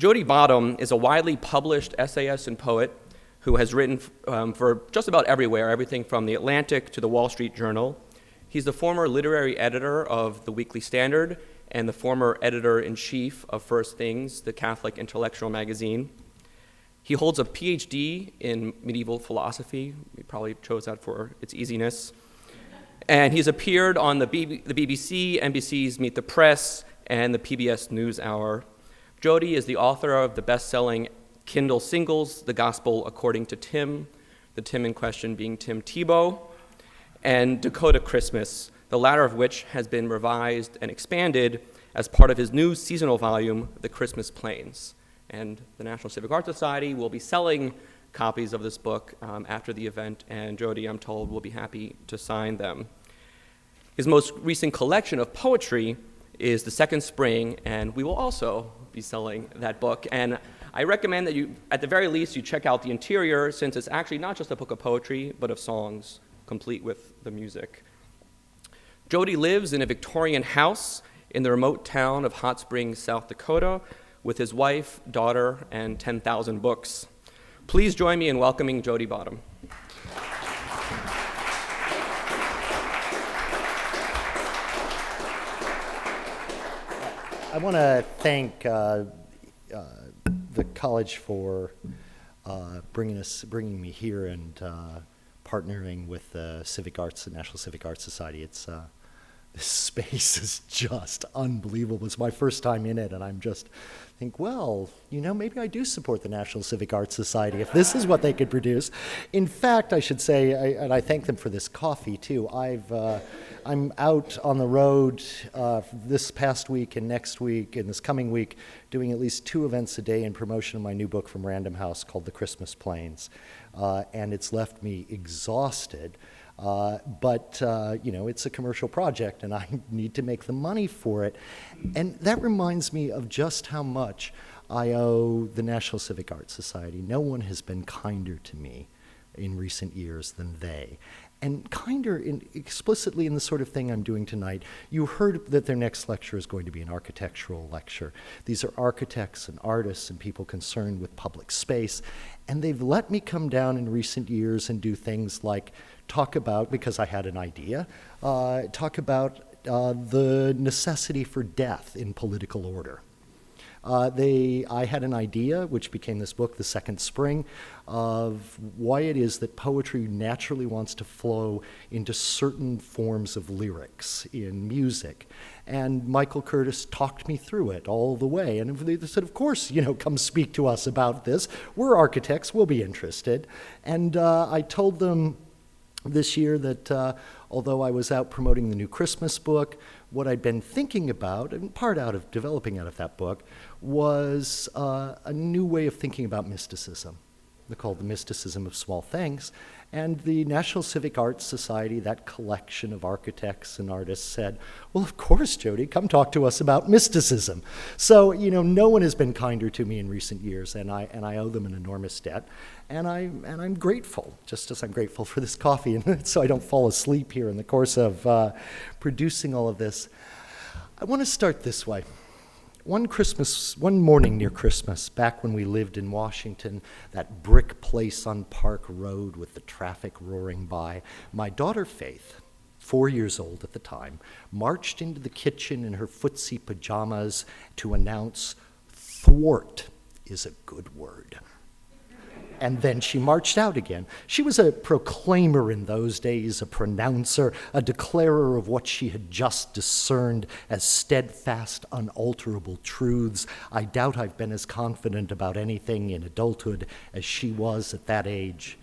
Jody Bottum is a widely published essayist and poet who has written for just about everywhere, everything from The Atlantic to the Wall Street Journal. He's the former literary editor of the Weekly Standard and the former editor-in-chief of First Things, the Catholic intellectual magazine. He holds a PhD in medieval philosophy. We probably chose that for its easiness. And he's appeared on the BBC, NBC's Meet the Press, and the PBS NewsHour. Jody is the author of the best-selling Kindle singles, The Gospel According to Tim, the Tim in question being Tim Tebow, and Dakota Christmas, the latter of which has been revised and expanded as part of his new seasonal volume, The Christmas Plains. And the National Civic Arts Society will be selling copies of this book after the event, and Jody, I'm told, will be happy to sign them. His most recent collection of poetry is The Second Spring, and we will also be selling that book. And I recommend that you, at the very least, you check out the interior, since it's actually not just a book of poetry, but of songs, complete with the music. Jody lives in a Victorian house in the remote town of Hot Springs, South Dakota, with his wife, daughter, and 10,000 books. Please join me in welcoming Jody Bottum. I want to thank the college for bringing me here and partnering with the National Civic Arts Society. This space is just unbelievable. It's my first time in it, and I'm just think, well, maybe I do support the National Civic Arts Society if this is what they could produce. In fact, I should say, and I thank them for this coffee too. I'm out on the road this past week and next week and this coming week doing at least 2 events a day in promotion of my new book from Random House called The Christmas Plains. And it's left me exhausted. But it's a commercial project and I need to make the money for it. And that reminds me of just how much I owe the National Civic Arts Society. No one has been kinder to me in recent years than they. And kinder explicitly in the sort of thing I'm doing tonight. You heard that their next lecture is going to be an architectural lecture. These are architects and artists and people concerned with public space. And they've let me come down in recent years and do things like talk about, because I had an idea, talk about the necessity for death in political order. I had an idea, which became this book, The Second Spring, of why it is that poetry naturally wants to flow into certain forms of lyrics in music. And Michael Curtis talked me through it all the way. And they said, of course, come speak to us about this. We're architects, we'll be interested. And I told them this year that although I was out promoting the new Christmas book, what I'd been thinking about, and part out of developing out of that book, was a new way of thinking about mysticism. They're called the Mysticism of Small Things. And the National Civic Arts Society, that collection of architects and artists, said, well, of course, Jody, come talk to us about mysticism. So, no one has been kinder to me in recent years, and I owe them an enormous debt. And I'm grateful, just as I'm grateful for this coffee, and so I don't fall asleep here in the course of producing all of this. I want to start this way. One morning near Christmas, back when we lived in Washington, that brick place on Park Road with the traffic roaring by, my daughter Faith, 4 years old at the time, marched into the kitchen in her footsie pajamas to announce, "Thwart is a good word." And then she marched out again. She was a proclaimer in those days, a pronouncer, a declarer of what she had just discerned as steadfast, unalterable truths. I doubt I've been as confident about anything in adulthood as she was at that age,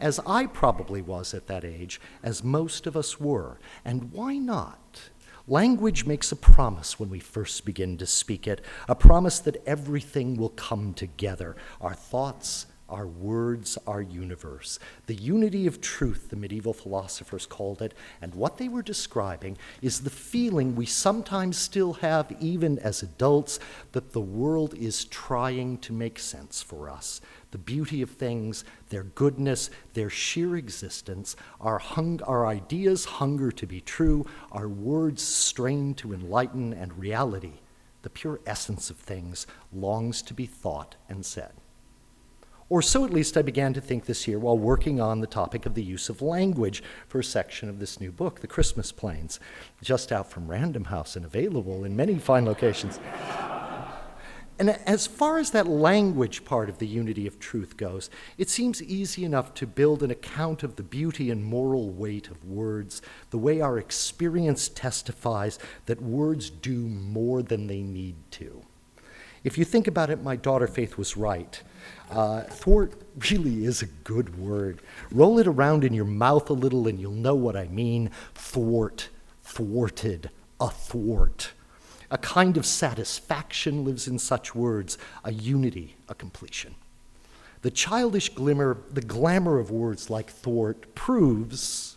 as I probably was at that age, as most of us were. And why not? Language makes a promise when we first begin to speak it, a promise that everything will come together, our thoughts, our words, our universe. The unity of truth, the medieval philosophers called it, and what they were describing is the feeling we sometimes still have even as adults that the world is trying to make sense for us. The beauty of things, their goodness, their sheer existence, our ideas hunger to be true, our words strain to enlighten, and reality the pure essence of things, longs to be thought and said. Or so at least I began to think this year while working on the topic of the use of language for a section of this new book, The Christmas Plains, just out from Random House and available in many fine locations. And as far as that language part of the unity of truth goes, it seems easy enough to build an account of the beauty and moral weight of words, the way our experience testifies that words do more than they need to. If you think about it, my daughter Faith was right. Thwart really is a good word. Roll it around in your mouth a little and you'll know what I mean. Thwart, thwarted, athwart. A kind of satisfaction lives in such words, a unity, a completion. The childish glimmer, the glamour of words like thwart proves,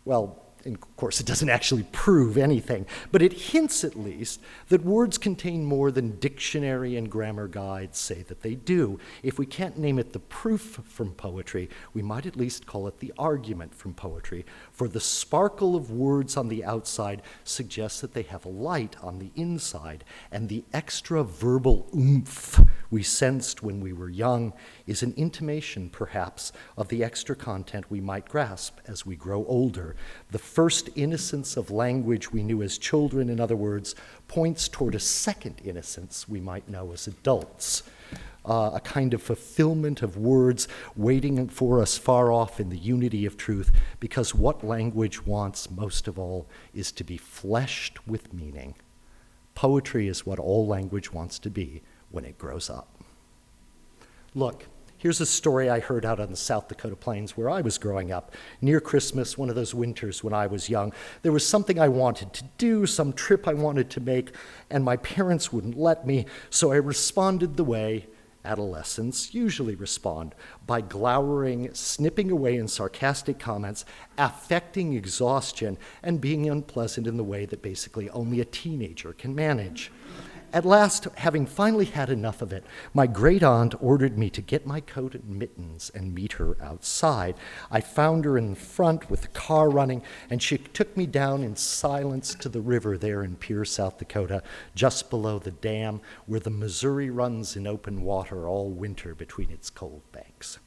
well, and of course, it doesn't actually prove anything, but it hints at least that words contain more than dictionary and grammar guides say that they do. If we can't name it the proof from poetry, we might at least call it the argument from poetry, for the sparkle of words on the outside suggests that they have a light on the inside, and the extra verbal oomph we sensed when we were young is an intimation, perhaps, of the extra content we might grasp as we grow older. The first innocence of language we knew as children, in other words, points toward a second innocence we might know as adults. A kind of fulfillment of words waiting for us far off in the unity of truth, because what language wants most of all is to be fleshed with meaning. Poetry is what all language wants to be when it grows up. Look, here's a story I heard out on the South Dakota plains where I was growing up. Near Christmas, one of those winters when I was young, there was something I wanted to do, some trip I wanted to make, and my parents wouldn't let me, so I responded the way adolescents usually respond, by glowering, snipping away in sarcastic comments, affecting exhaustion, and being unpleasant in the way that basically only a teenager can manage. At last, having finally had enough of it, my great aunt ordered me to get my coat and mittens and meet her outside. I found her in the front with the car running, and she took me down in silence to the river there in Pierre, South Dakota, just below the dam where the Missouri runs in open water all winter between its cold banks.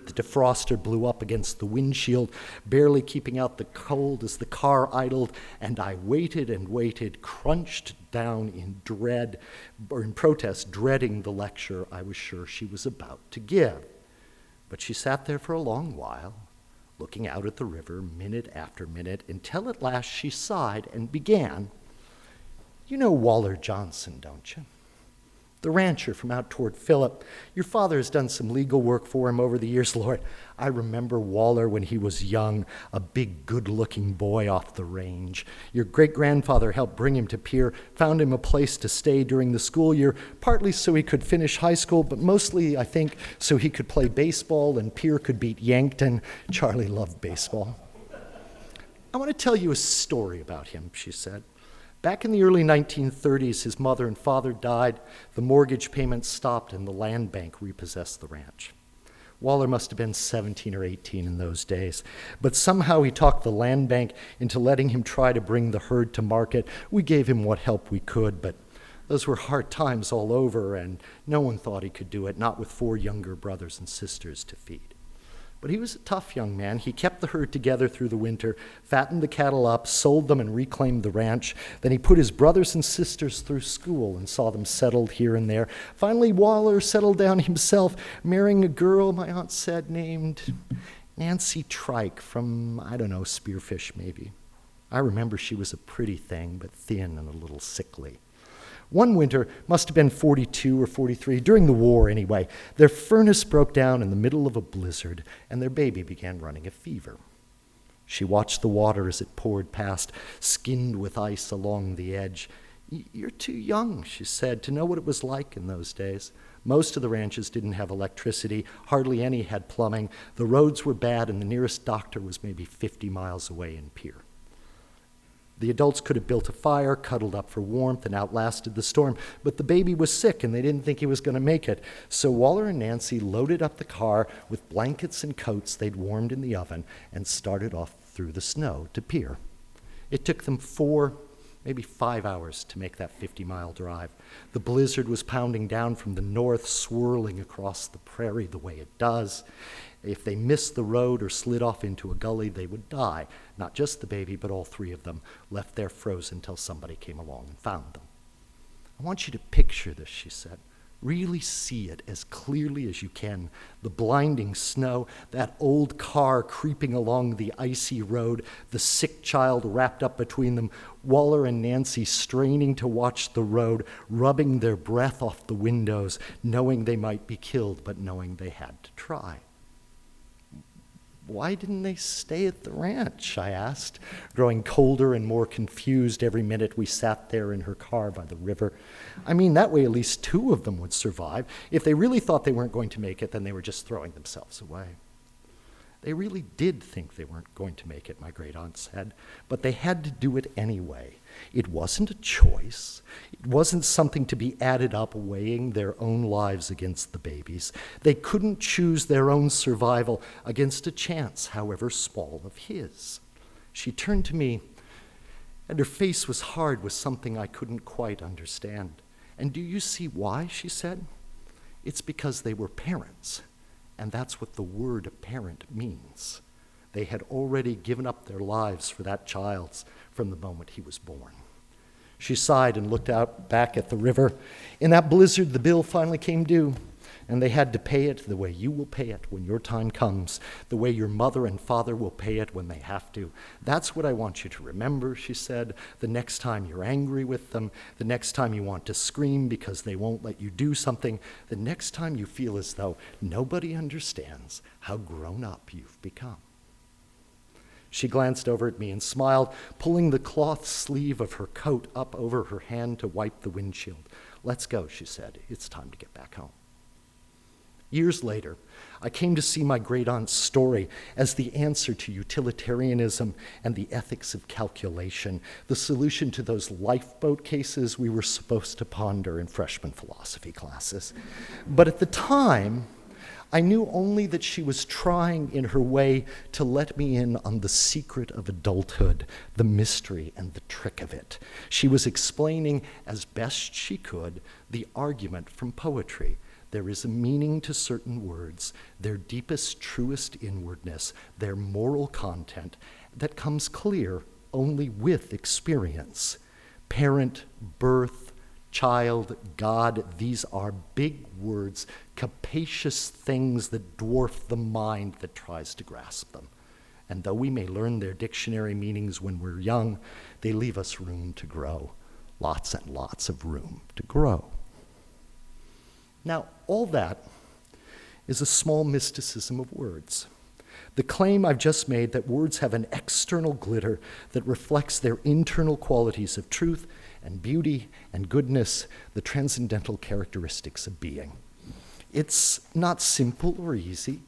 The defroster blew up against the windshield, barely keeping out the cold as the car idled, and I waited and waited, crunched down in dread, or in protest, dreading the lecture I was sure she was about to give. But she sat there for a long while, looking out at the river minute after minute, until at last she sighed and began, "You know Waller Johnson, don't you? The rancher from out toward Phillip. Your father has done some legal work for him over the years, Lord. I remember Waller when he was young, a big, good-looking boy off the range. Your great-grandfather helped bring him to Pierre, found him a place to stay during the school year, partly so he could finish high school, but mostly, I think, so he could play baseball and Pierre could beat Yankton. Charlie loved baseball. I want to tell you a story about him," she said. "Back in the early 1930s, his mother and father died, the mortgage payments stopped, and the land bank repossessed the ranch. Waller must have been 17 or 18 in those days, but somehow he talked the land bank into letting him try to bring the herd to market. We gave him what help we could, but those were hard times all over, and no one thought he could do it, not with 4 younger brothers and sisters to feed. But he was a tough young man. He kept the herd together through the winter, fattened the cattle up, sold them, and reclaimed the ranch. Then he put his brothers and sisters through school and saw them settled here and there. Finally, Waller settled down himself, marrying a girl, my aunt said, named Nancy Trike from, I don't know, Spearfish maybe. I remember she was a pretty thing, but thin and a little sickly. One winter, must have been 42 or 43, during the war anyway, their furnace broke down in the middle of a blizzard, and their baby began running a fever. She watched the water as it poured past, skinned with ice along the edge. "You're too young," she said, "to know what it was like in those days. Most of the ranches didn't have electricity, hardly any had plumbing, the roads were bad, and the nearest doctor was maybe 50 miles away in Pierre. The adults could have built a fire, cuddled up for warmth, and outlasted the storm, but the baby was sick and they didn't think he was going to make it. So Waller and Nancy loaded up the car with blankets and coats they'd warmed in the oven and started off through the snow to Pierre. It took them 4, maybe 5 hours to make that 50-mile drive. The blizzard was pounding down from the north, swirling across the prairie the way it does. If they missed the road or slid off into a gully, they would die. Not just the baby, but all 3 of them, left there frozen until somebody came along and found them. I want you to picture this, she said. Really see it as clearly as you can. The blinding snow, that old car creeping along the icy road, the sick child wrapped up between them, Waller and Nancy straining to watch the road, rubbing their breath off the windows, knowing they might be killed, but knowing they had to try. Why didn't they stay at the ranch, I asked, growing colder and more confused every minute we sat there in her car by the river. I mean, that way at least 2 of them would survive. If they really thought they weren't going to make it, then they were just throwing themselves away. They really did think they weren't going to make it, my great-aunt said, but they had to do it anyway. It wasn't a choice. It wasn't something to be added up, weighing their own lives against the baby's. They couldn't choose their own survival against a chance, however small, of his. She turned to me, and her face was hard with something I couldn't quite understand. And do you see why, she said? It's because they were parents. And that's what the word parent means. They had already given up their lives for that child's from the moment he was born. She sighed and looked out back at the river. In that blizzard, the bill finally came due, and they had to pay it the way you will pay it when your time comes, the way your mother and father will pay it when they have to. That's what I want you to remember, she said, the next time you're angry with them, the next time you want to scream because they won't let you do something, the next time you feel as though nobody understands how grown up you've become. She glanced over at me and smiled, pulling the cloth sleeve of her coat up over her hand to wipe the windshield. Let's go, she said. It's time to get back home. Years later, I came to see my great-aunt's story as the answer to utilitarianism and the ethics of calculation, the solution to those lifeboat cases we were supposed to ponder in freshman philosophy classes. But at the time, I knew only that she was trying in her way to let me in on the secret of adulthood, the mystery and the trick of it. She was explaining as best she could the argument from poetry. There is a meaning to certain words, their deepest, truest inwardness, their moral content that comes clear only with experience. Parent, birth, child, God, these are big words, capacious things that dwarf the mind that tries to grasp them. And though we may learn their dictionary meanings when we're young, they leave us room to grow, lots and lots of room to grow. Now, all that is a small mysticism of words. The claim I've just made that words have an external glitter that reflects their internal qualities of truth and beauty and goodness, the transcendental characteristics of being. It's not simple or easy.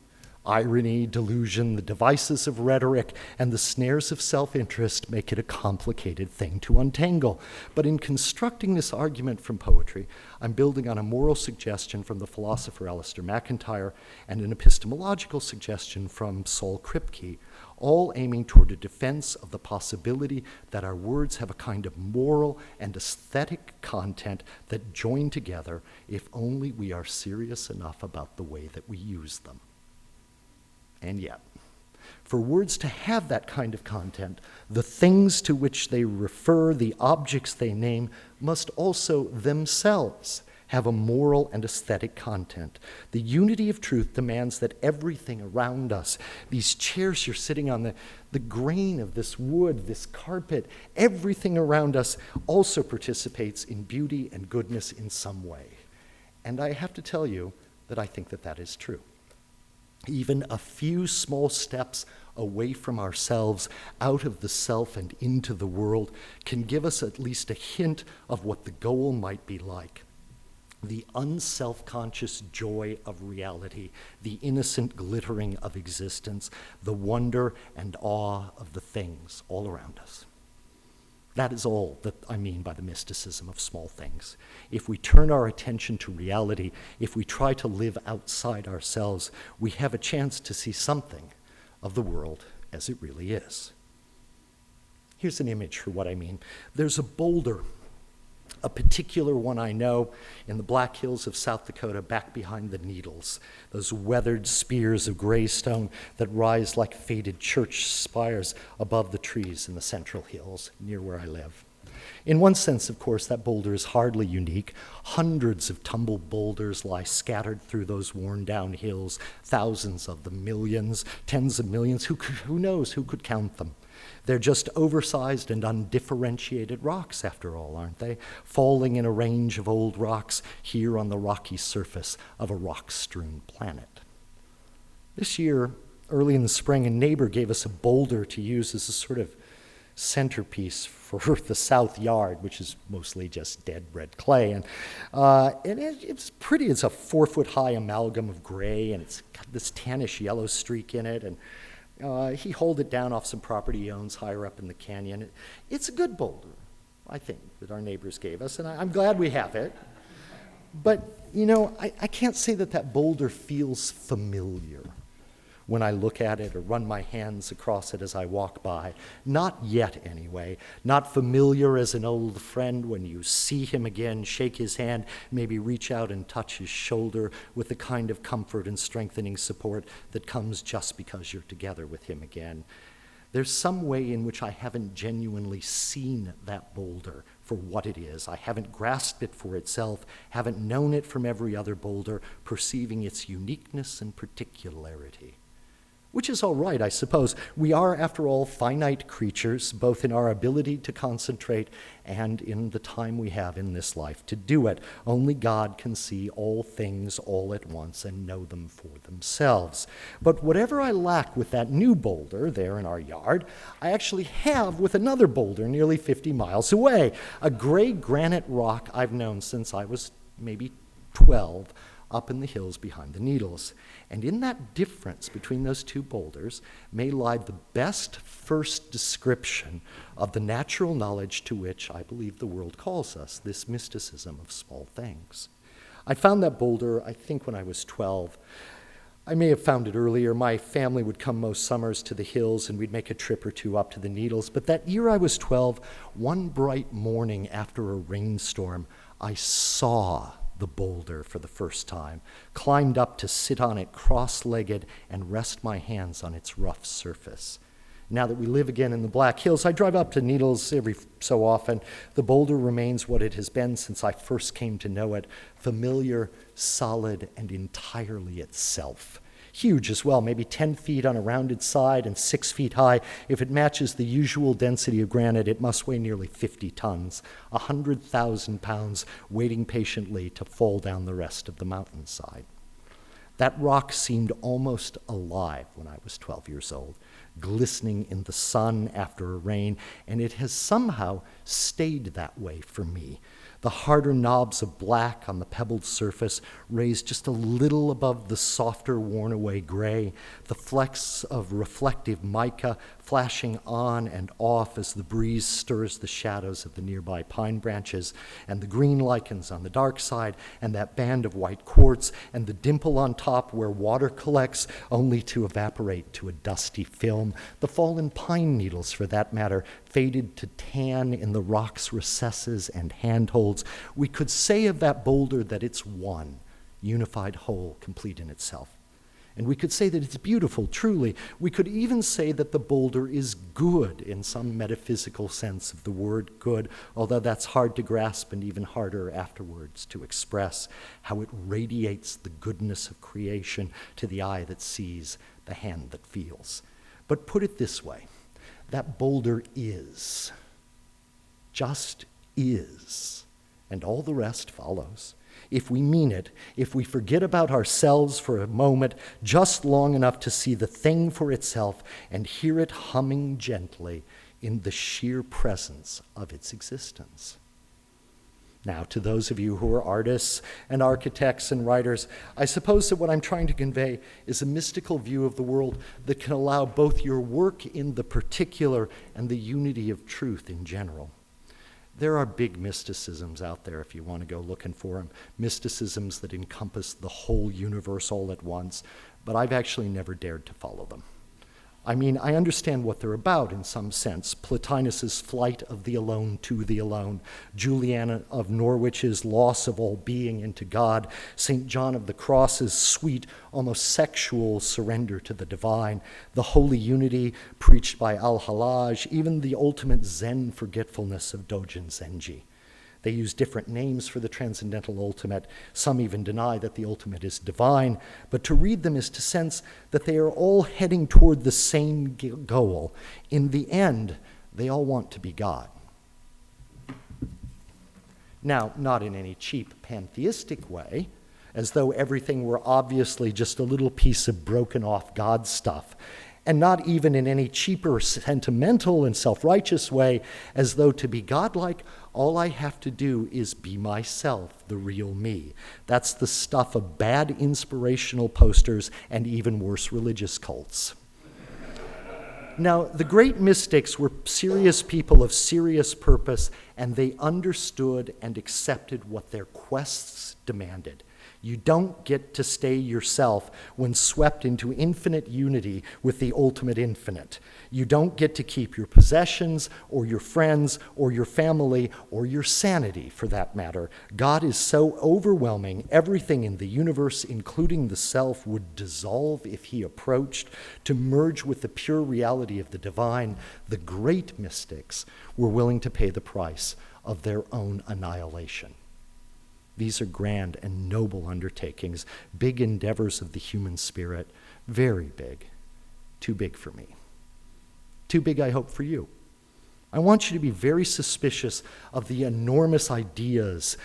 Irony, delusion, the devices of rhetoric, and the snares of self-interest make it a complicated thing to untangle. But in constructing this argument from poetry, I'm building on a moral suggestion from the philosopher Alistair MacIntyre and an epistemological suggestion from Saul Kripke, all aiming toward a defense of the possibility that our words have a kind of moral and aesthetic content that join together if only we are serious enough about the way that we use them. And yet, for words to have that kind of content, the things to which they refer, the objects they name, must also themselves have a moral and aesthetic content. The unity of truth demands that everything around us, these chairs you're sitting on, the grain of this wood, this carpet, everything around us also participates in beauty and goodness in some way. And I have to tell you that I think that that is true. Even a few small steps away from ourselves, out of the self and into the world, can give us at least a hint of what the goal might be like. The unself-conscious joy of reality, the innocent glittering of existence, the wonder and awe of the things all around us. That is all that I mean by the mysticism of small things. If we turn our attention to reality, if we try to live outside ourselves, we have a chance to see something of the world as it really is. Here's an image for what I mean. There's a boulder, a particular one I know, in the Black Hills of South Dakota, back behind the Needles, those weathered spears of gray stone that rise like faded church spires above the trees in the Central Hills, near where I live. In one sense, of course, that boulder is hardly unique. Hundreds of tumbled boulders lie scattered through those worn-down hills, thousands of them, millions, tens of millions. Who knows? Who could count them? They're just oversized and undifferentiated rocks, after all, aren't they? Falling in a range of old rocks here on the rocky surface of a rock-strewn planet. This year, early in the spring, a neighbor gave us a boulder to use as a sort of centerpiece for the south yard, which is mostly just dead red clay. And it's pretty. It's a 4-foot-high amalgam of gray, and it's got this tannish yellow streak in it. And he hauled it down off some property he owns higher up in the canyon. It's a good boulder, I think, that our neighbors gave us, and I'm glad we have it. But, I can't say that boulder feels familiar when I look at it or run my hands across it as I walk by. Not yet, anyway. Not familiar as an old friend when you see him again, shake his hand, maybe reach out and touch his shoulder with the kind of comfort and strengthening support that comes just because you're together with him again. There's some way in which I haven't genuinely seen that boulder for what it is. I haven't grasped it for itself, haven't known it from every other boulder, perceiving its uniqueness and particularity. Which is all right, I suppose. We are, after all, finite creatures, both in our ability to concentrate and in the time we have in this life to do it. Only God can see all things all at once and know them for themselves. But whatever I lack with that new boulder there in our yard, I actually have with another boulder nearly 50 miles away, a gray granite rock I've known since I was maybe 12, up in the hills behind the Needles. And in that difference between those two boulders may lie the best first description of the natural knowledge to which I believe the world calls us, this mysticism of small things. I found that boulder, I think, when I was 12. I may have found it earlier. My family would come most summers to the hills, and we'd make a trip or two up to the Needles. But that year I was 12, one bright morning after a rainstorm, I saw the boulder for the first time, climbed up to sit on it cross-legged and rest my hands on its rough surface. Now that we live again in the Black Hills, I drive up to Needles every so often. The boulder remains what it has been since I first came to know it, familiar, solid, and entirely itself. Huge as well, maybe 10 feet on a rounded side and 6 feet high. If it matches the usual density of granite, it must weigh nearly 50 tons, 100,000 pounds, waiting patiently to fall down the rest of the mountainside. That rock seemed almost alive when I was 12 years old, glistening in the sun after a rain, and it has somehow stayed that way for me. The harder knobs of black on the pebbled surface raised just a little above the softer, worn-away gray, the flecks of reflective mica flashing on and off as the breeze stirs the shadows of the nearby pine branches, and the green lichens on the dark side, and that band of white quartz, and the dimple on top where water collects only to evaporate to a dusty film, the fallen pine needles, for that matter, faded to tan in the rock's recesses and handholds. We could say of that boulder that it's one, unified whole, complete in itself. And we could say that it's beautiful, truly. We could even say that the boulder is good in some metaphysical sense of the word good, although that's hard to grasp and even harder afterwards to express, how it radiates the goodness of creation to the eye that sees, the hand that feels. But put it this way, that boulder is, just is, and all the rest follows. If we mean it, if we forget about ourselves for a moment, just long enough to see the thing for itself and hear it humming gently in the sheer presence of its existence. Now, to those of you who are artists and architects and writers, I suppose that what I'm trying to convey is a mystical view of the world that can allow both your work in the particular and the unity of truth in general. There are big mysticisms out there if you want to go looking for them, mysticisms that encompass the whole universe all at once, but I've actually never dared to follow them. I mean, I understand what they're about in some sense. Plotinus's flight of the alone to the alone, Juliana of Norwich's loss of all being into God, St. John of the Cross's sweet, almost sexual surrender to the divine, the holy unity preached by Al-Hallaj, even the ultimate Zen forgetfulness of Dogen Zenji. They use different names for the transcendental ultimate. Some even deny that the ultimate is divine, but to read them is to sense that they are all heading toward the same goal. In the end, they all want to be God. Now, not in any cheap pantheistic way, as though everything were obviously just a little piece of broken off God stuff, and not even in any cheaper, sentimental, and self-righteous way, as though to be godlike, all I have to do is be myself, the real me. That's the stuff of bad inspirational posters and even worse religious cults. Now, the great mystics were serious people of serious purpose, and they understood and accepted what their quests demanded. You don't get to stay yourself when swept into infinite unity with the ultimate infinite. You don't get to keep your possessions or your friends or your family or your sanity, for that matter. God is so overwhelming, everything in the universe, including the self, would dissolve if he approached. To merge with the pure reality of the divine, the great mystics were willing to pay the price of their own annihilation. These are grand and noble undertakings, big endeavors of the human spirit, very big, too big for me. Too big, I hope, for you. I want you to be very suspicious of the enormous ideas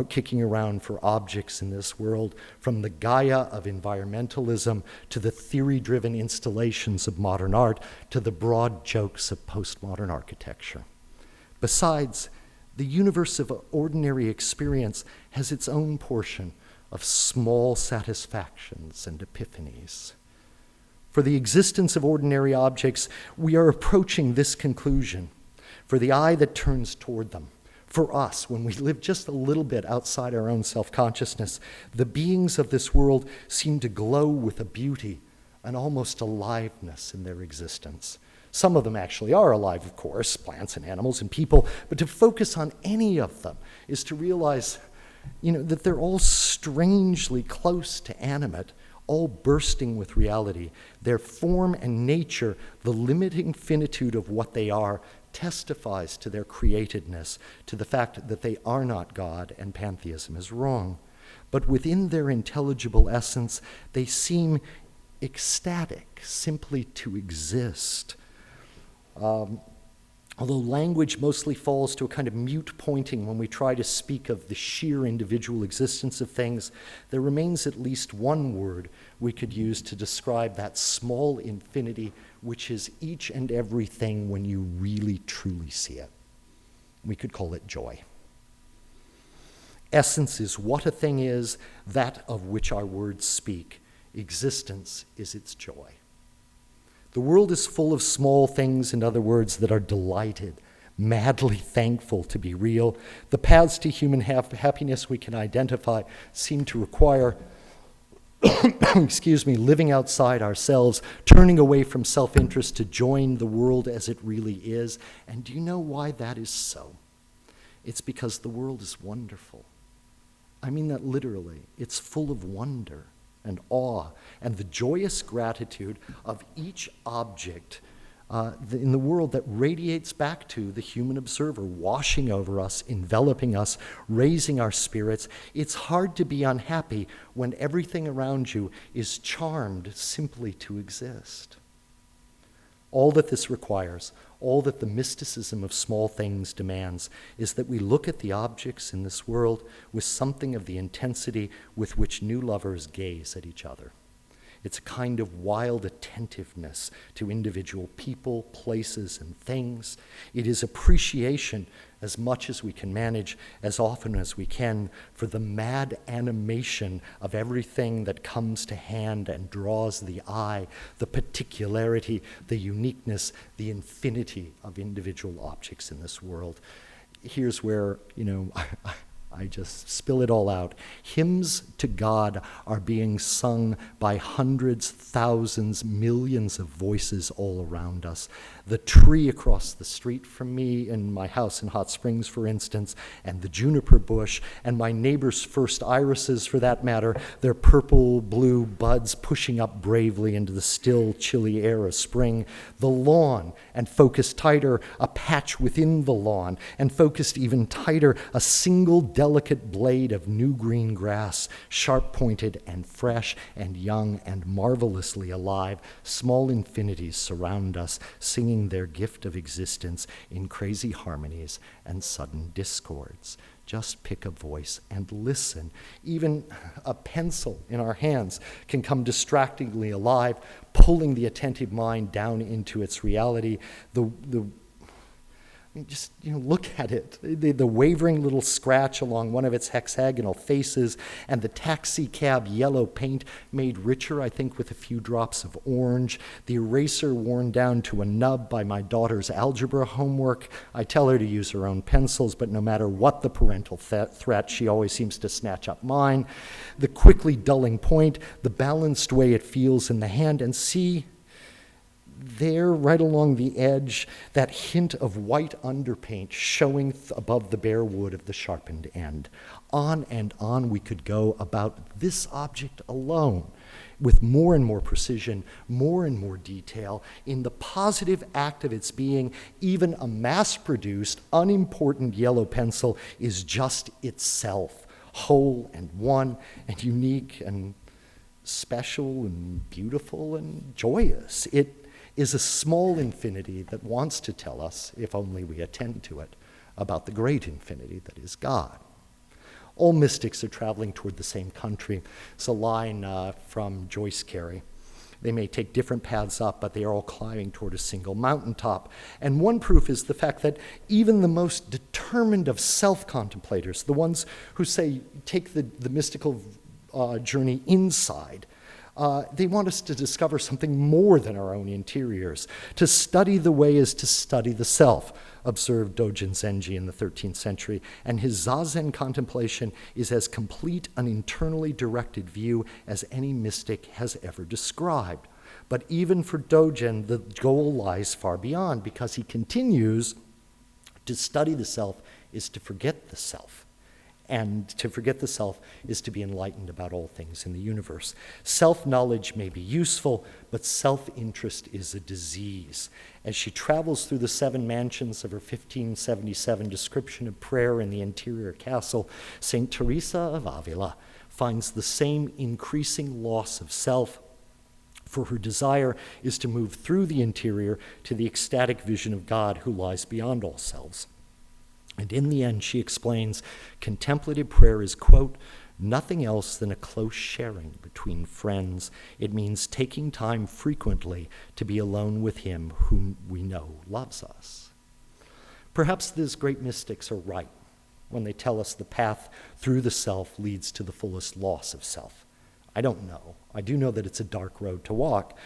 kicking around for objects in this world, from the Gaia of environmentalism to the theory-driven installations of modern art to the broad jokes of postmodern architecture. Besides, the universe of ordinary experience has its own portion of small satisfactions and epiphanies. For the existence of ordinary objects, we are approaching this conclusion. For the eye that turns toward them, for us, when we live just a little bit outside our own self-consciousness, the beings of this world seem to glow with a beauty, an almost aliveness in their existence. Some of them actually are alive, of course, plants and animals and people, but to focus on any of them is to realize, that they're all strangely close to animate, all bursting with reality. Their form and nature, the limiting finitude of what they are, testifies to their createdness, to the fact that they are not God and pantheism is wrong. But within their intelligible essence, they seem ecstatic simply to exist. Although language mostly falls to a kind of mute pointing when we try to speak of the sheer individual existence of things, there remains at least one word we could use to describe that small infinity which is each and everything when you really truly see it. We could call it joy. Essence is what a thing is, that of which our words speak. Existence is its joy. The world is full of small things, in other words, that are delighted, madly thankful to be real. The paths to human happiness we can identify seem to require, living outside ourselves, turning away from self-interest to join the world as it really is. And do you know why that is so? It's because the world is wonderful. I mean that literally. It's full of wonder and awe, and the joyous gratitude of each object in the world that radiates back to the human observer, washing over us, enveloping us, raising our spirits. It's hard to be unhappy when everything around you is charmed simply to exist. All that this requires, all that the mysticism of small things demands, is that we look at the objects in this world with something of the intensity with which new lovers gaze at each other. It's a kind of wild attentiveness to individual people, places, and things. It is appreciation as much as we can manage, as often as we can, for the mad animation of everything that comes to hand and draws the eye, the particularity, the uniqueness, the infinity of individual objects in this world. Here's where, I just spill it all out. Hymns to God are being sung by hundreds, thousands, millions of voices all around us. The tree across the street from me in my house in Hot Springs, for instance, and the juniper bush, and my neighbor's first irises, for that matter, their purple, blue buds pushing up bravely into the still, chilly air of spring. The lawn, and focused tighter, a patch within the lawn, and focused even tighter, a single delicate blade of new green grass, sharp-pointed and fresh and young and marvelously alive. Small infinities surround us, singing their gift of existence in crazy harmonies and sudden discords. Just pick a voice and listen. Even a pencil in our hands can come distractingly alive, pulling the attentive mind down into its reality. Just look at it. The wavering little scratch along one of its hexagonal faces, and the taxi cab yellow paint made richer, I think, with a few drops of orange. The eraser worn down to a nub by my daughter's algebra homework. I tell her to use her own pencils, but no matter what the parental threat, she always seems to snatch up mine. The quickly dulling point, the balanced way it feels in the hand, and see, there, right along the edge, that hint of white underpaint showing above the bare wood of the sharpened end. On and on we could go about this object alone, with more and more precision, more and more detail. In the positive act of its being, even a mass-produced, unimportant yellow pencil is just itself, whole and one and unique and special and beautiful and joyous. It is a small infinity that wants to tell us, if only we attend to it, about the great infinity that is God. All mystics are traveling toward the same country. It's a line from Joyce Carey. They may take different paths up, but they are all climbing toward a single mountaintop. And one proof is the fact that even the most determined of self-contemplators, the ones who say, take the mystical journey inside, they want us to discover something more than our own interiors. To study the way is to study the self, observed Dogen Zenji in the 13th century, and his Zazen contemplation is as complete an internally directed view as any mystic has ever described. But even for Dogen, the goal lies far beyond, because he continues to study the self is to forget the self. And to forget the self is to be enlightened about all things in the universe. Self-knowledge may be useful, but self-interest is a disease. As she travels through the 7 mansions of her 1577 description of prayer in the interior castle, St. Teresa of Avila finds the same increasing loss of self, for her desire is to move through the interior to the ecstatic vision of God who lies beyond all selves. And in the end, she explains, contemplative prayer is, quote, nothing else than a close sharing between friends. It means taking time frequently to be alone with him whom we know loves us. Perhaps these great mystics are right when they tell us the path through the self leads to the fullest loss of self. I don't know. I do know that it's a dark road to walk.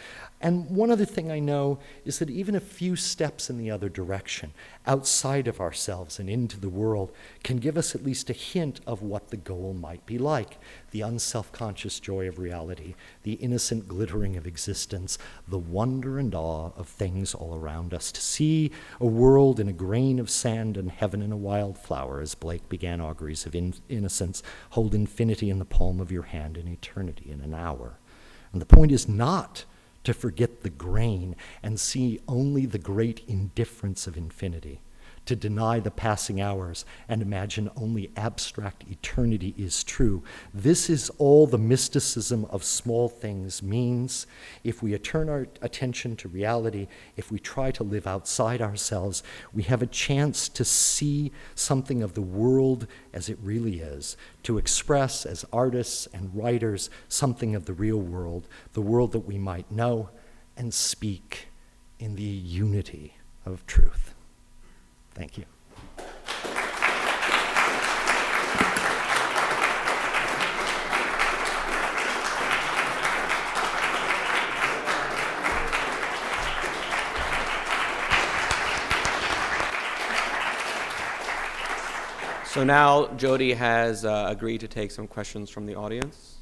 And one other thing I know is that even a few steps in the other direction, outside of ourselves and into the world, can give us at least a hint of what the goal might be like. The unself-conscious joy of reality, the innocent glittering of existence, the wonder and awe of things all around us. To see a world in a grain of sand and heaven in a wildflower, as Blake began auguries of innocence, hold infinity in the palm of your hand and eternity in an hour. And the point is not to forget the grain and see only the great indifference of infinity, to deny the passing hours and imagine only abstract eternity is true. This is all the mysticism of small things means. If we turn our attention to reality, if we try to live outside ourselves, we have a chance to see something of the world as it really is, to express as artists and writers something of the real world, the world that we might know, and speak in the unity of truth. Thank you. So now Jody has agreed to take some questions from the audience.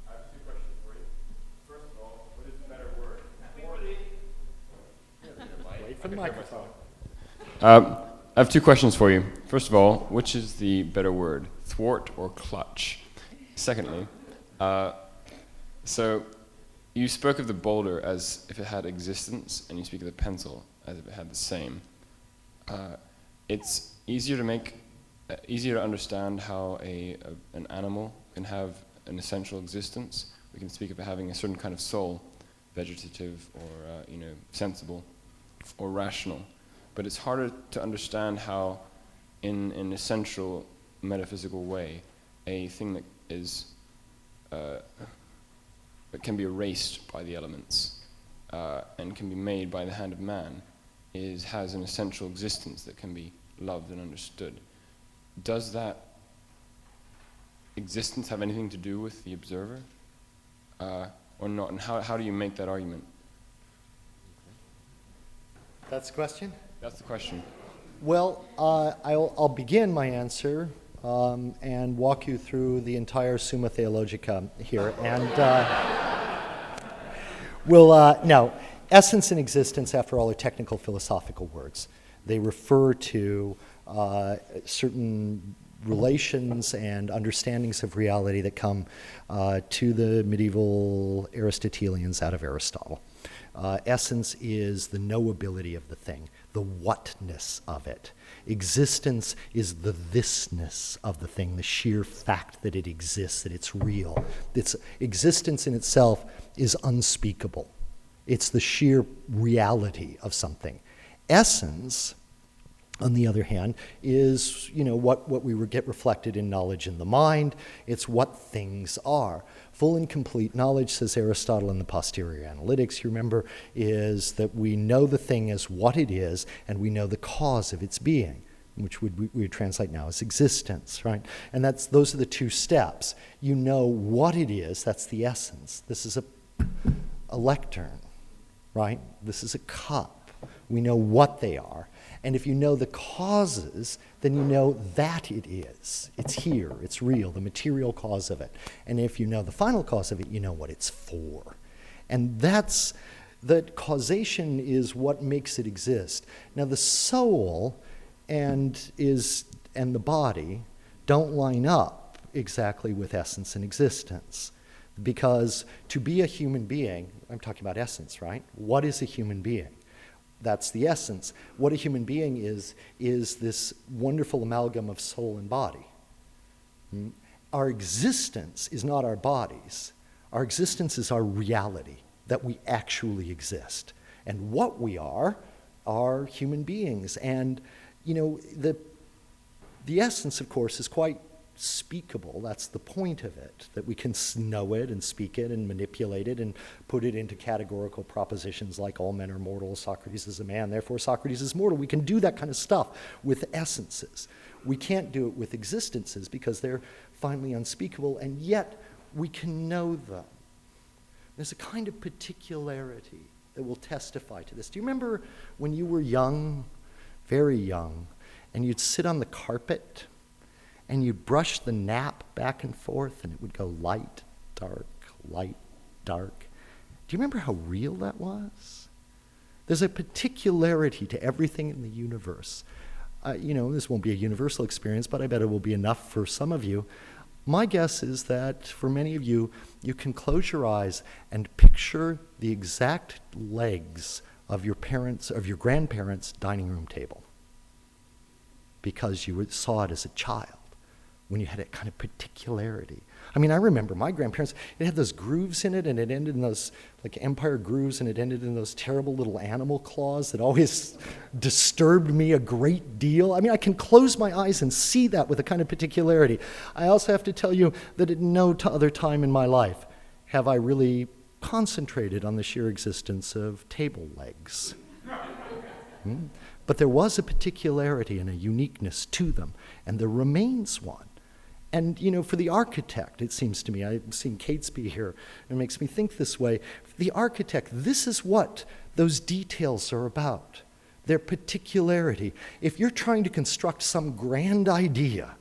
I have two questions for you. First of all, what is the better word? Wait for the microphone. I have two questions for you. First of all, which is the better word, thwart or clutch? Secondly, so you spoke of the boulder as if it had existence, and you speak of the pencil as if it had the same. It's easier to understand how an animal can have an essential existence. We can speak of it having a certain kind of soul, vegetative or sensible or rational. But it's harder to understand how, in an essential metaphysical way, a thing that is that can be erased by the elements and can be made by the hand of man has an essential existence that can be loved and understood. Does that existence have anything to do with the observer or not? And how do you make that argument? That's the question? That's the question. Well, I'll begin my answer and walk you through the entire Summa Theologica here. And now, essence and existence, after all, are technical philosophical words. They refer to certain relations and understandings of reality that come to the medieval Aristotelians out of Aristotle. Essence is the knowability of the thing, the whatness of it. Existence is the thisness of the thing, the sheer fact that it exists, that it's real. Its existence in itself is unspeakable. It's the sheer reality of something. Essence, on the other hand, is what we get reflected in knowledge in the mind. It's what things are. Full and complete knowledge, says Aristotle in the Posterior Analytics, you remember, is that we know the thing as what it is, and we know the cause of its being, which we would translate now as existence, right? And those are the two steps. You know what it is, that's the essence. This is a lectern, right? This is a cup. We know what they are. And if you know the causes, then you know that it is. It's here, it's real, the material cause of it. And if you know the final cause of it, you know what it's for. And that causation is what makes it exist. Now the soul and the body don't line up exactly with essence and existence. Because to be a human being, I'm talking about essence, right? What is a human being? That's the essence. What a human being is this wonderful amalgam of soul and body. Our existence is not our bodies. Our existence is our reality, that we actually exist. And what we are human beings. And, the essence, of course, is quite speakable. That's the point of it, that we can know it and speak it and manipulate it and put it into categorical propositions like all men are mortal, Socrates is a man, therefore Socrates is mortal. We can do that kind of stuff with essences. We can't do it with existences because they're finally unspeakable, and yet we can know them. There's a kind of particularity that will testify to this. Do you remember when you were young, very young, and you'd sit on the carpet and you'd brush the nap back and forth, and it would go light, dark, light, dark. Do you remember how real that was? There's a particularity to everything in the universe. This won't be a universal experience, but I bet it will be enough for some of you. My guess is that for many of you, you can close your eyes and picture the exact legs of your grandparents' dining room table because you saw it as a child, when you had that kind of particularity. I mean, I remember my grandparents, it had those grooves in it, and it ended in those, like empire grooves, and it ended in those terrible little animal claws that always disturbed me a great deal. I mean, I can close my eyes and see that with a kind of particularity. I also have to tell you that at no other time in my life have I really concentrated on the sheer existence of table legs. But there was a particularity and a uniqueness to them, and there remains one. And, for the architect, it seems to me, I've seen Catesby here, and it makes me think this way. For the architect, this is what those details are about. their particularity. If you're trying to construct some grand idea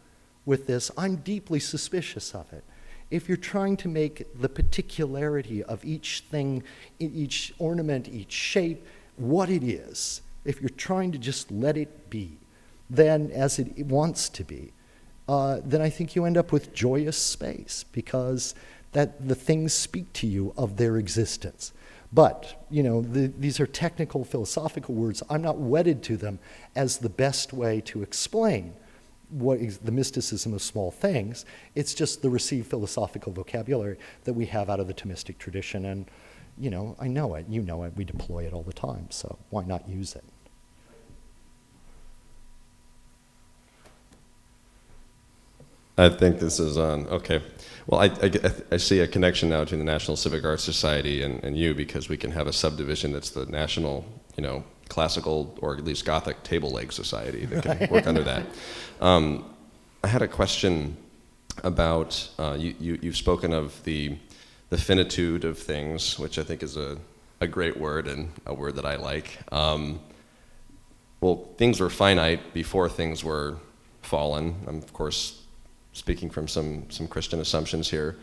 with this, I'm deeply suspicious of it. If you're trying to make the particularity of each thing, each ornament, each shape, what it is, if you're trying to just let it be, then as it wants to be, then I think you end up with joyous space, because that the things speak to you of their existence. But, these are technical philosophical words. I'm not wedded to them as the best way to explain what is the mysticism of small things. It's just the received philosophical vocabulary that we have out of the Thomistic tradition. And, I know it, you know it, we deploy it all the time, so why not use it? I think this is on. Okay. Well, I see a connection now between the National Civic Arts Society and you, because we can have a subdivision that's the National, Classical or at least Gothic Table Leg Society that can work under that. I had a question about, you've spoken of the finitude of things, which I think is a great word and a word that I like. Well, things were finite before things were fallen. I'm, of course, speaking from some Christian assumptions here.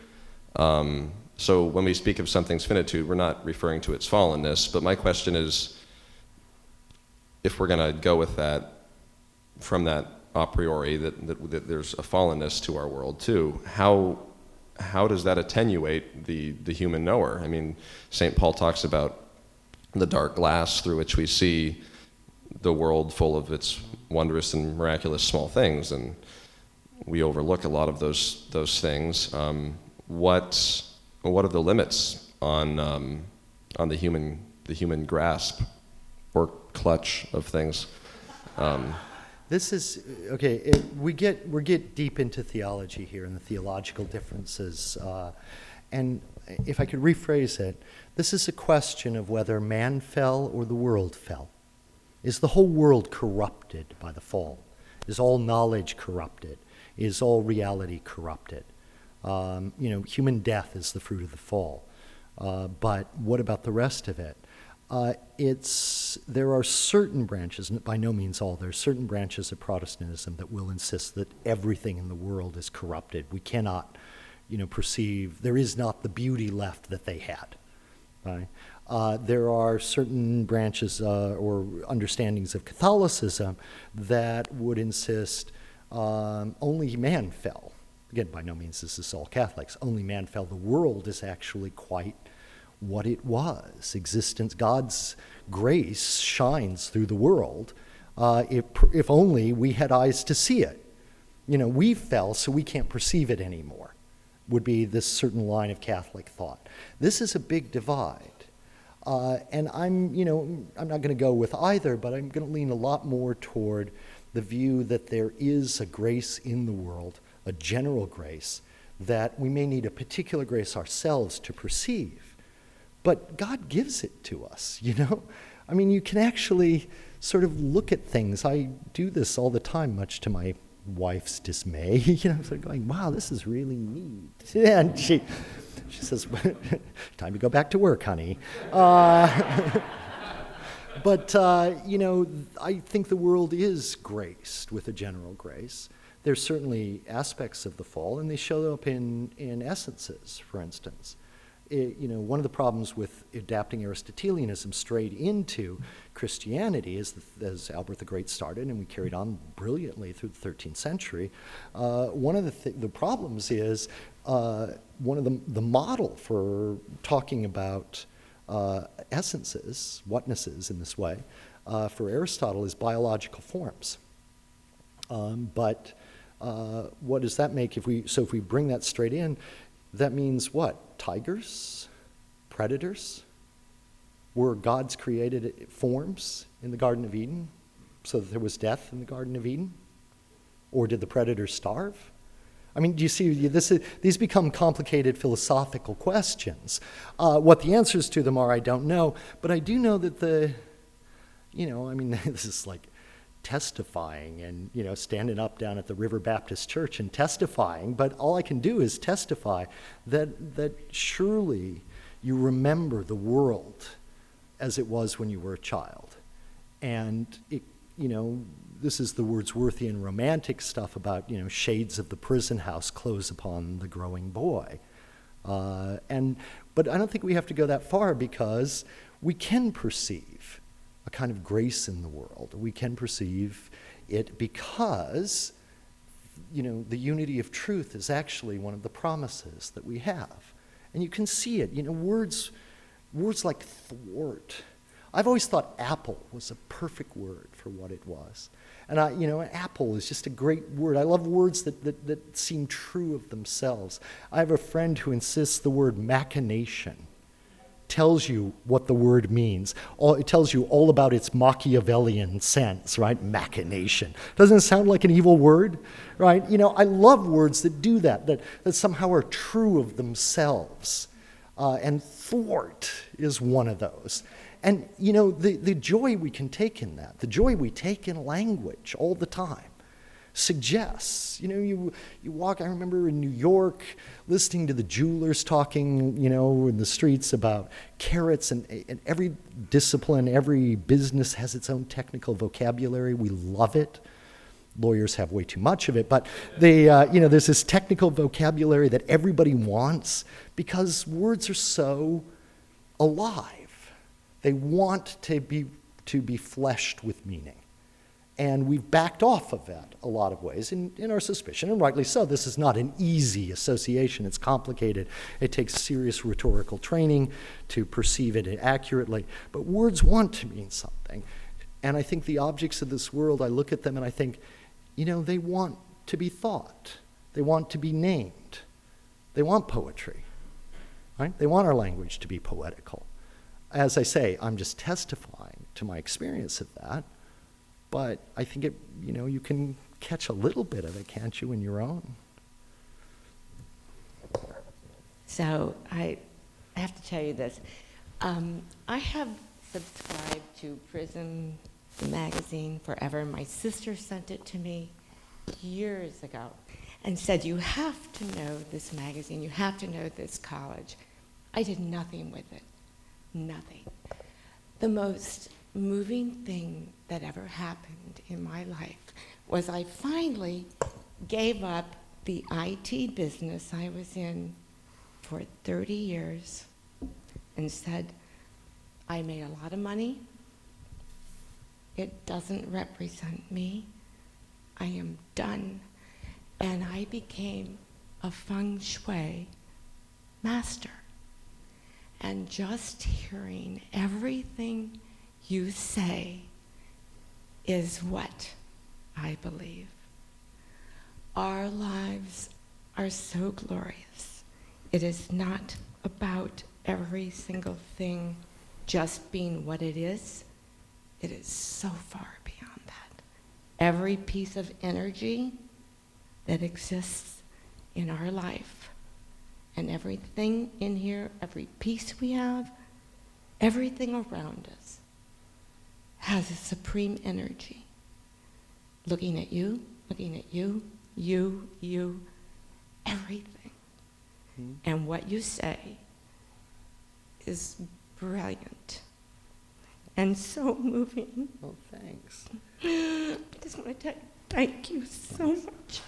So when we speak of something's finitude, we're not referring to its fallenness, but my question is, if we're going to go with that, from that a priori, that there's a fallenness to our world too, how does that attenuate the human knower? I mean, St. Paul talks about the dark glass through which we see the world full of its wondrous and miraculous small things, and we overlook a lot of those things. What are the limits on the human grasp or clutch of things? This is okay. We get deep into theology here and the theological differences, and if I could rephrase it, this is a question of whether man fell or the world fell. Is the whole world corrupted by the fall? Is all knowledge corrupted? Is all reality corrupted? Human death is the fruit of the fall. But what about the rest of it? There are certain branches, by no means all, there are certain branches of Protestantism that will insist that everything in the world is corrupted. We cannot, perceive, there is not the beauty left that they had. Right? There are certain branches or understandings of Catholicism that would insist only man fell. Again, by no means this is all Catholics. Only man fell. The world is actually quite what it was. Existence, God's grace shines through the world. If only we had eyes to see it. We fell, so we can't perceive it anymore, would be this certain line of Catholic thought. This is a big divide. And I'm not going to go with either, but I'm going to lean a lot more toward the view that there is a grace in the world, a general grace, that we may need a particular grace ourselves to perceive. But God gives it to us, I mean, you can actually sort of look at things. I do this all the time, much to my wife's dismay, sort of going, wow, this is really neat. And she says, time to go back to work, honey. But, I think the world is graced with a general grace. There's certainly aspects of the fall, and they show up in essences, for instance. One of the problems with adapting Aristotelianism straight into Christianity is, as Albert the Great started, and we carried on brilliantly through the 13th century, one of the problems is one of the model for talking about essences, whatnesses in this way, for Aristotle is biological forms. But what does that make if we bring that straight in? That means what? Tigers? Predators? Were God's created forms in the Garden of Eden so that there was death in the Garden of Eden? Or did the predators starve? I mean, do you see, these become complicated philosophical questions. What the answers to them are, I don't know, but I do know that this is like testifying and, standing up down at the River Baptist Church and testifying, but all I can do is testify that surely you remember the world as it was when you were a child. And this is the Wordsworthian romantic stuff about, shades of the prison house close upon the growing boy. But I don't think we have to go that far, because we can perceive a kind of grace in the world. We can perceive it because, the unity of truth is actually one of the promises that we have. And you can see it, words like thwart. I've always thought apple was a perfect word for what it was. And apple is just a great word. I love words that seem true of themselves. I have a friend who insists the word machination tells you what the word means. It tells you all about its Machiavellian sense, right? Machination. Doesn't it sound like an evil word, right? I love words that do that somehow are true of themselves. And thwart is one of those. And, the joy we can take in that, the joy we take in language all the time, suggests, you walk, I remember in New York, listening to the jewelers talking, in the streets about carrots, and every discipline, every business has its own technical vocabulary. We love it. Lawyers have way too much of it, but there's this technical vocabulary that everybody wants because words are so alive. They want to be fleshed with meaning. And we've backed off of that a lot of ways in our suspicion, and rightly so. This is not an easy association. It's complicated. It takes serious rhetorical training to perceive it accurately. But words want to mean something. And I think the objects of this world, I look at them and I think, they want to be thought. They want to be named. They want poetry, right? They want our language to be poetical. As I say, I'm just testifying to my experience of that. But I think you can catch a little bit of it, can't you, in your own? So I have to tell you this. I have subscribed to Prism magazine forever. My sister sent it to me years ago and said, you have to know this magazine. You have to know this college. I did nothing with it. Nothing. The most moving thing that ever happened in my life was I finally gave up the IT business I was in for 30 years and said, I made a lot of money. It doesn't represent me. I am done. And I became a feng shui master. And just hearing everything you say is what I believe. Our lives are so glorious. It is not about every single thing just being what it is. It is so far beyond that. Every piece of energy that exists in our life, and everything in here, every piece we have, everything around us has a supreme energy. Looking at you, you, everything. Mm-hmm. And what you say is brilliant and so moving. Well, thanks. I just want to tell you, thank you so much.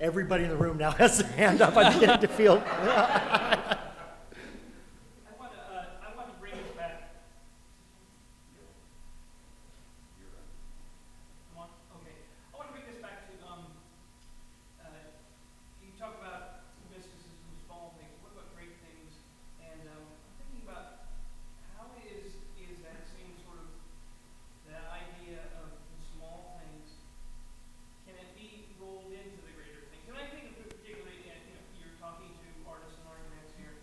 Everybody in the room now has their hand up. I'm beginning to feel. I want to bring us back. Come on. Okay. I want to bring this back to you talk about mysticism, small things. What about great things? And I'm thinking about how is that same sort of that idea of the small things, can it be rolled into the greater thing? Can I think of particularly, you're talking to artists and architects here,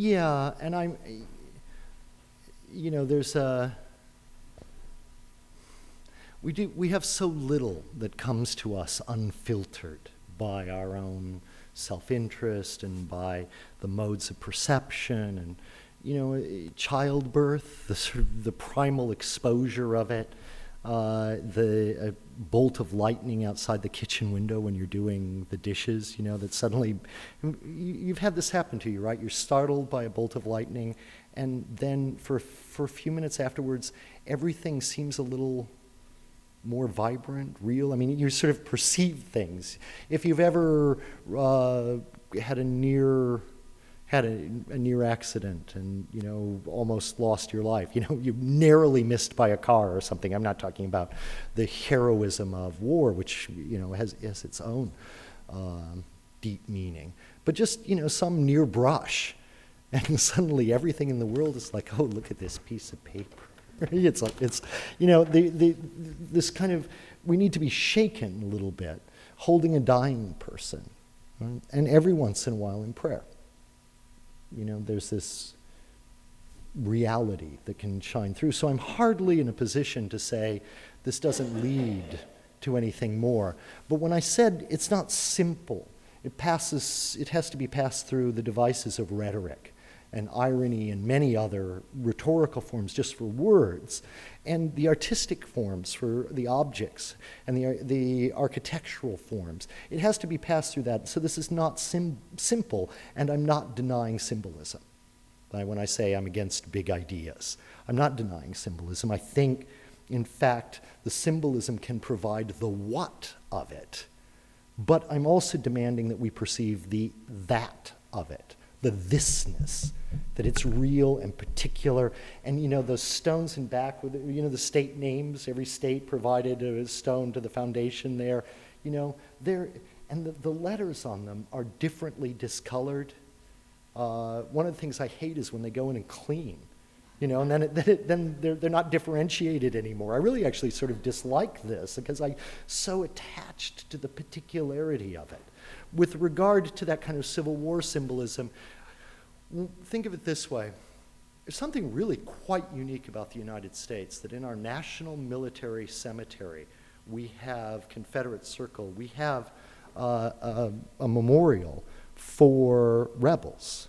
Yeah, and there's we have so little that comes to us unfiltered by our own self-interest and by the modes of perception and, childbirth, the primal exposure of it, the bolt of lightning outside the kitchen window when you're doing the dishes, that suddenly, you've had this happen to you, right? You're startled by a bolt of lightning, and then for a few minutes afterwards, everything seems a little more vibrant, real. I mean, you sort of perceive things. If you've ever had a near accident and almost lost your life, you narrowly missed by a car or something. I'm not talking about the heroism of war, which has its own deep meaning, but just some near brush, and suddenly everything in the world is like, oh, look at this piece of paper. It's this kind of, we need to be shaken a little bit, holding a dying person, right? And every once in a while in prayer. There's this reality that can shine through. So I'm hardly in a position to say this doesn't lead to anything more. But when I said it's not simple, it has to be passed through the devices of rhetoric and irony and many other rhetorical forms just for words, and the artistic forms for the objects, and the architectural forms. It has to be passed through that. So this is not simple, and I'm not denying symbolism. When I say I'm against big ideas, I'm not denying symbolism. I think, in fact, the symbolism can provide the what of it, but I'm also demanding that we perceive the that of it, the thisness, that it's real and particular. And those stones in back with the state names, every state provided a stone to the foundation there, there, and the letters on them are differently discolored. One of the things I hate is when they go in and clean, and then they're not differentiated anymore. I really actually sort of dislike this because I'm so attached to the particularity of it. With regard to that kind of Civil War symbolism, think of it this way. There's something really quite unique about the United States, that in our national military cemetery, we have Confederate Circle, we have a memorial for rebels,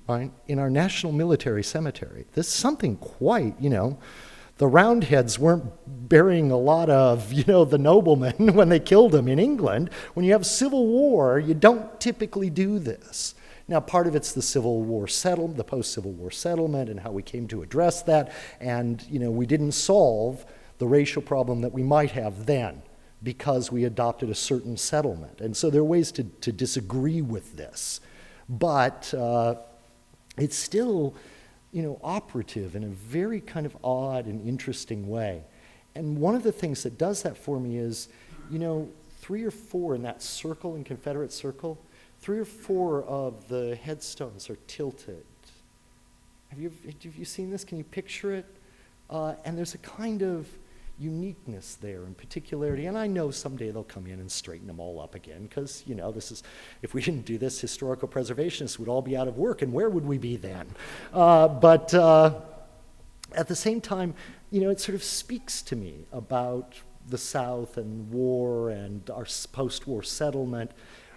right? In our national military cemetery. There's something quite, the Roundheads weren't burying a lot of, the noblemen when they killed them in England. When you have Civil War, you don't typically do this. Now, part of it's the Civil War settlement, the post-Civil War settlement, and how we came to address that. And, we didn't solve the racial problem that we might have then because we adopted a certain settlement. And so there are ways to disagree with this. But it's still, operative in a very kind of odd and interesting way. And one of the things that does that for me is, 3 or 4 in that circle, in Confederate Circle, 3 or 4 of the headstones are tilted. Have you seen this? Can you picture it? And there's a kind of uniqueness there and particularity. And I know someday they'll come in and straighten them all up again because, this is, if we didn't do this, historical preservationists would all be out of work, and where would we be then? But at the same time, it sort of speaks to me about the South and war and our post-war settlement.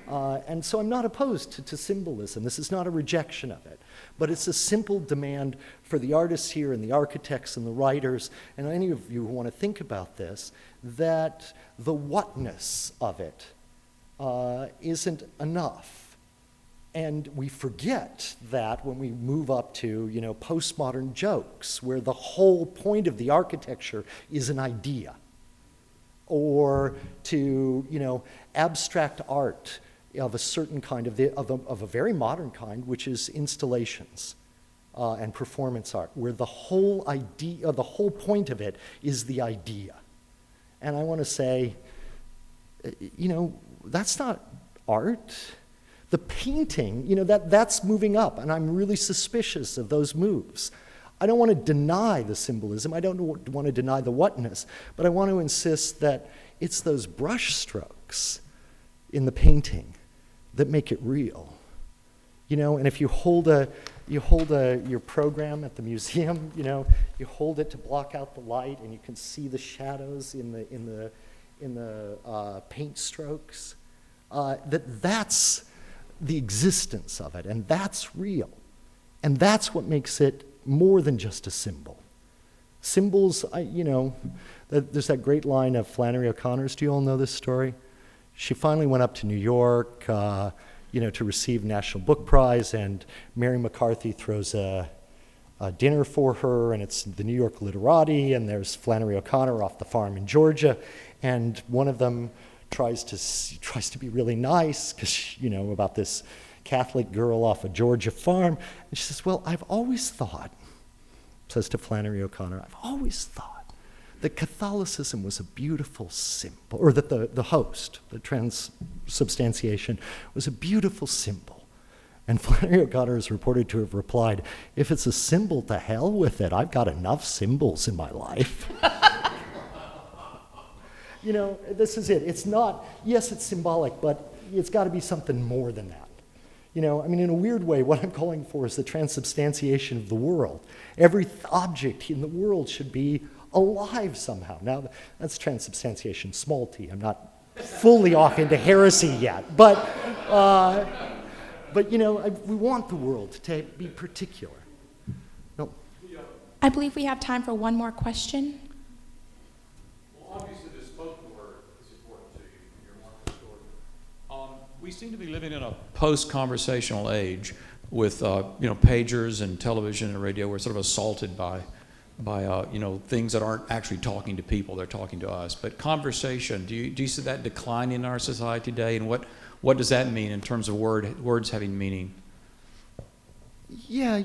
And so I'm not opposed to symbolism. This is not a rejection of it. But it's a simple demand for the artists here and the architects and the writers, and any of you who want to think about this, that the whatness of it isn't enough. And we forget that when we move up to, postmodern jokes, where the whole point of the architecture is an idea. Or to, abstract art of a certain kind of a very modern kind, which is installations and performance art, where the whole idea, the whole point of it is the idea. And I want to say, that's not art. The painting, that's moving up, and I'm really suspicious of those moves. I don't want to deny the symbolism. I don't want to deny the whatness, but I want to insist that it's those brush strokes in the painting that make it real. And if you hold you hold your program at the museum, you know, you hold it to block out the light, and you can see the shadows in the paint strokes. That's the existence of it, and that's real. And that's what makes it more than just a symbol. Symbols, there's that great line of Flannery O'Connor's. Do you all know this story? She finally went up to New York, to receive National Book Prize, and Mary McCarthy throws a dinner for her, and it's the New York literati, and there's Flannery O'Connor off the farm in Georgia, and one of them tries to be really nice, because, about this Catholic girl off a Georgia farm, and she says, well, I've always thought, says to Flannery O'Connor, I've always thought that Catholicism was a beautiful symbol, or that the host, the transubstantiation, was a beautiful symbol. And Flannery O'Connor is reported to have replied, if it's a symbol, to hell with it. I've got enough symbols in my life. This is it. It's not, yes, it's symbolic, but it's got to be something more than that. In a weird way, what I'm calling for is the transubstantiation of the world. Every object in the world should be alive somehow. Now, that's transubstantiation, small t. I'm not fully off into heresy yet, but we want the world to be particular. No. I believe we have time for one more question. Well, obviously, the spoken word is important to you. You're one historian. We seem to be living in a post-conversational age with pagers and television and radio. We're sort of assaulted by things that aren't actually talking to people; they're talking to us. But conversation, do you see that decline in our society today? And what does that mean in terms of words having meaning? Yeah,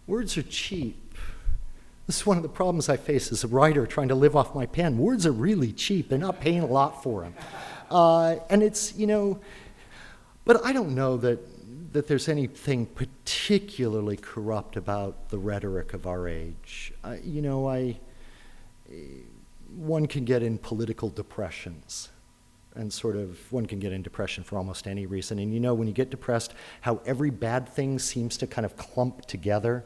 words are cheap. This is one of the problems I face as a writer trying to live off my pen. Words are really cheap. They're not paying a lot for them. And it's, but I don't know that there's anything particularly corrupt about the rhetoric of our age. One can get in political depressions, and one can get in depression for almost any reason. And when you get depressed, how every bad thing seems to kind of clump together.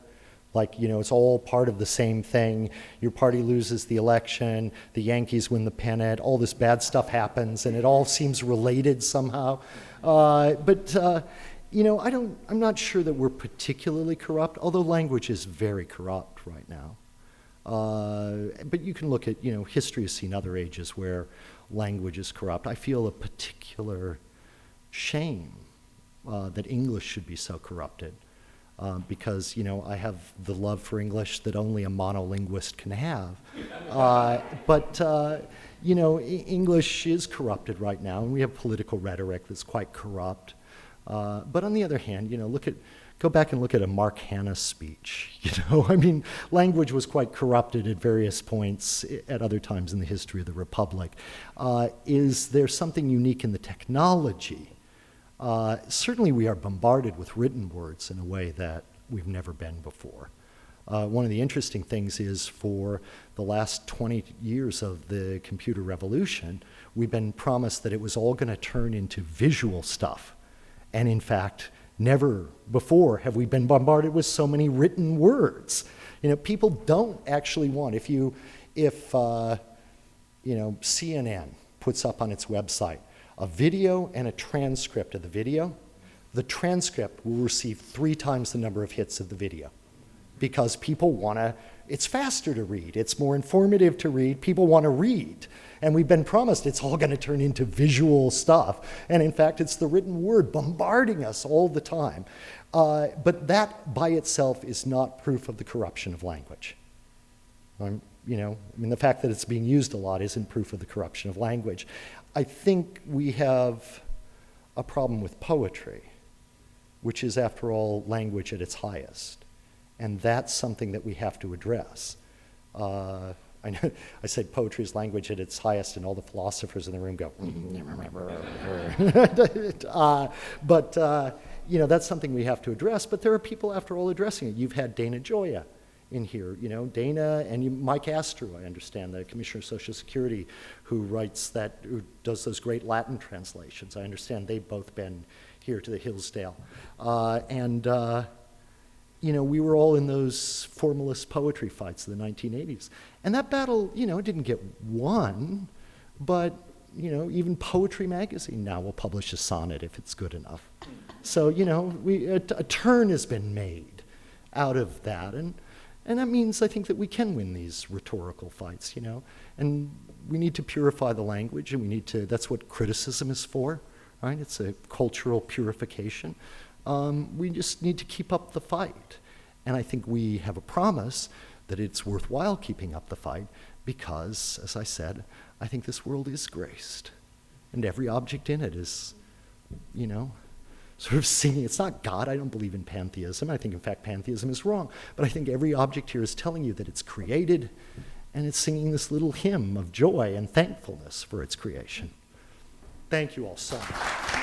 Like, it's all part of the same thing. Your party loses the election, the Yankees win the pennant, all this bad stuff happens, and it all seems related somehow. I'm not sure that we're particularly corrupt, although language is very corrupt right now. But you can look at, history has seen other ages where language is corrupt. I feel a particular shame that English should be so corrupted. Because, I have the love for English that only a monolinguist can have. English is corrupted right now, and we have political rhetoric that's quite corrupt. But on the other hand, go back and look at a Mark Hanna speech. Language was quite corrupted at various points at other times in the history of the Republic. Is there something unique in the technology? Certainly we are bombarded with written words in a way that we've never been before. One of the interesting things is for the last 20 years of the computer revolution, we've been promised that it was all going to turn into visual stuff. And in fact, never before have we been bombarded with so many written words. People don't actually want, if CNN puts up on its website a video and a transcript of the video, the transcript will receive 3 times the number of hits of the video, because people want to, it's faster to read, it's more informative to read, people want to read. And we've been promised it's all going to turn into visual stuff. And in fact, it's the written word bombarding us all the time. But that by itself is not proof of the corruption of language. The fact that it's being used a lot isn't proof of the corruption of language. I think we have a problem with poetry, which is, after all, language at its highest. And that's something that we have to address. I said poetry is language at its highest, and all the philosophers in the room go, that's something we have to address. But there are people, after all, addressing it. You've had Dana Gioia in here, Dana and Mike Astrew, I understand, the Commissioner of Social Security, who does those great Latin translations. I understand they've both been here to the Hillsdale. You know, we were all in those formalist poetry fights of the 1980s. And that battle, you know, didn't get won, but, you know, even Poetry Magazine now will publish a sonnet if it's good enough. So, you know, a turn has been made out of that. And that means, I think, that we can win these rhetorical fights, you know. And we need to purify the language, and we need to, that's what criticism is for, right? It's a cultural purification. We just need to keep up the fight. And I think we have a promise that it's worthwhile keeping up the fight because, as I said, I think this world is graced. And every object in it is, you know, sort of singing. It's not God. I don't believe in pantheism. I think, in fact, pantheism is wrong. But I think every object here is telling you that it's created, and it's singing this little hymn of joy and thankfulness for its creation. Thank you all so much.